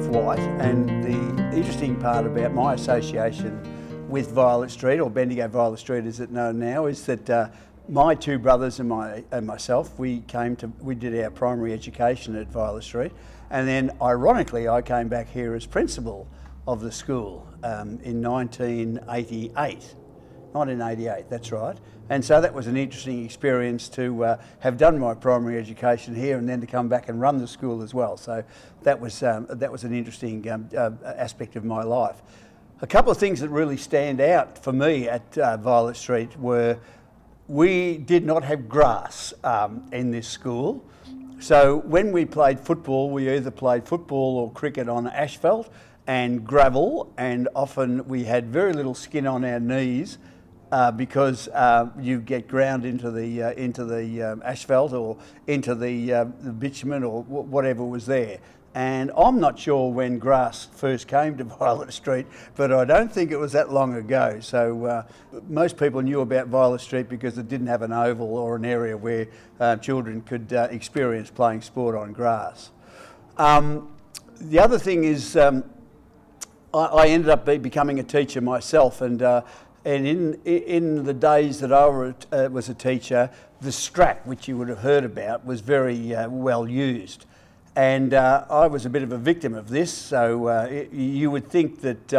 White, and the interesting part about my association with Violet Street, or Bendigo Violet Street as it's known now, is that my two brothers and myself, we did our primary education at Violet Street, and then ironically I came back here as principal of the school in 1988. 1988, that's right. And so that was an interesting experience to have done my primary education here and then to come back and run the school as well. So that was an interesting aspect of my life. A couple of things that really stand out for me at Violet Street were we did not have grass in this school. So when we played football, we either played football or cricket on asphalt and gravel, and often we had very little skin on our knees because you get ground into the asphalt or into the bitumen or whatever was there. And I'm not sure when grass first came to Violet Street, but I don't think it was that long ago. So most people knew about Violet Street because it didn't have an oval or an area where children could experience playing sport on grass. The other thing is I ended up becoming a teacher myself, and in the days that I was a teacher, the strap, which you would have heard about, was very well used. And I was a bit of a victim of this, so you would think that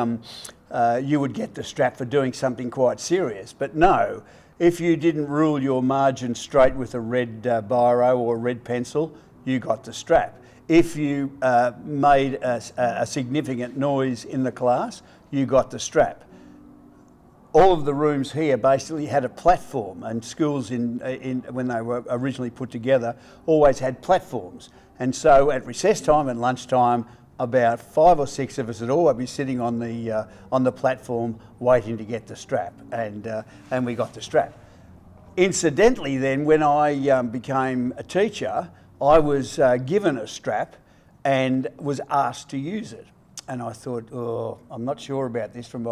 you would get the strap for doing something quite serious, but no. If you didn't rule your margin straight with a red biro or a red pencil, you got the strap. If you made a significant noise in the class, you got the strap. All of the rooms here basically had a platform, and schools when they were originally put together always had platforms. And so at recess time and lunchtime, about 5 or 6 of us would always be sitting on the platform waiting to get the strap, and we got the strap. Incidentally then, when I became a teacher, I was given a strap and was asked to use it. And I thought, oh, I'm not sure about this from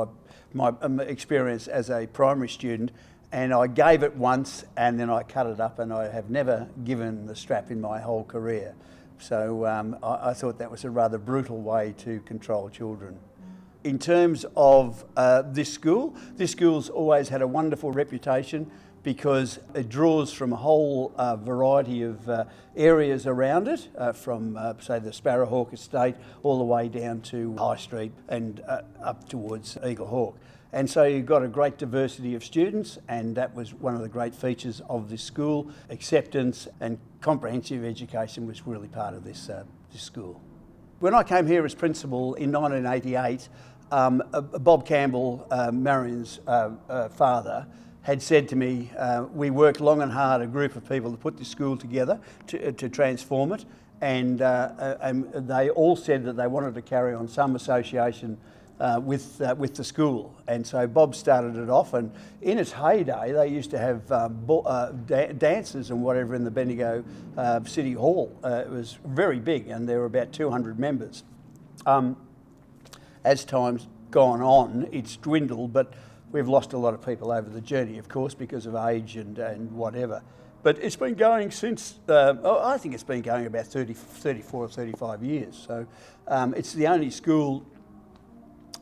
my experience as a primary student. And I gave it once and then I cut it up, and I have never given the strap in my whole career. So I thought that was a rather brutal way to control children. In terms of this school's always had a wonderful reputation because it draws from a whole variety of areas around it, from say the Sparrowhawk Estate all the way down to High Street and up towards Eagle Hawk. And so you've got a great diversity of students, and that was one of the great features of this school. Acceptance and comprehensive education was really part of this school. When I came here as principal in 1988, Bob Campbell, Marion's father, had said to me, we worked long and hard, a group of people, to put this school together to transform it, and they all said that they wanted to carry on some association with the school. And so Bob started it off, and in its heyday they used to have dances and whatever in the Bendigo City Hall. It was very big, and there were about 200 members. As time's gone on, it's dwindled, but we've lost a lot of people over the journey, of course, because of age and whatever. But it's been going since, I think it's been going about 34 or 35 years. So it's the only school,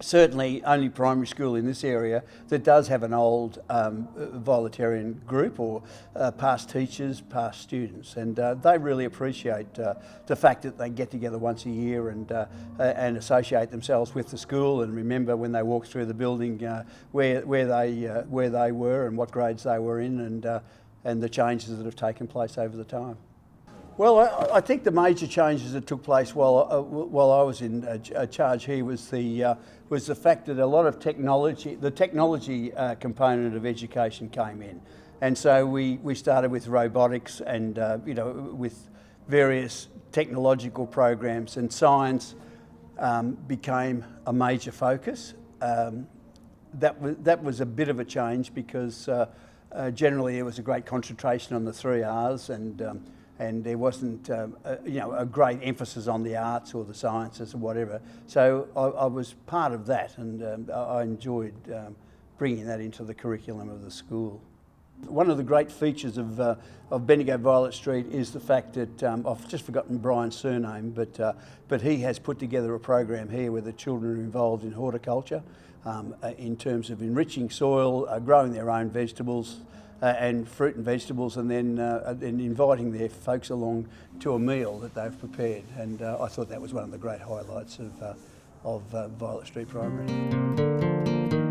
certainly only primary school in this area, that does have an old Violetarian group, or past teachers, past students, and they really appreciate the fact that they get together once a year and associate themselves with the school and remember when they walk through the building where they were and what grades they were in, and the changes that have taken place over the time. Well, I think the major changes that took place while I was in charge here was the fact that a lot of the technology component of education came in, and so we started with robotics and with various technological programs, and science became a major focus. That was a bit of a change because generally there was a great concentration on the 3 R's, and there wasn't a great emphasis on the arts or the sciences or whatever. So I was part of that, and I enjoyed bringing that into the curriculum of the school. One of the great features of Bendigo Violet Street is the fact that I've just forgotten Brian's surname, but he has put together a program here where the children are involved in horticulture, in terms of enriching soil, growing their own vegetables and fruit and vegetables, and then inviting their folks along to a meal that they've prepared. And I thought that was one of the great highlights of Violet Street Primary.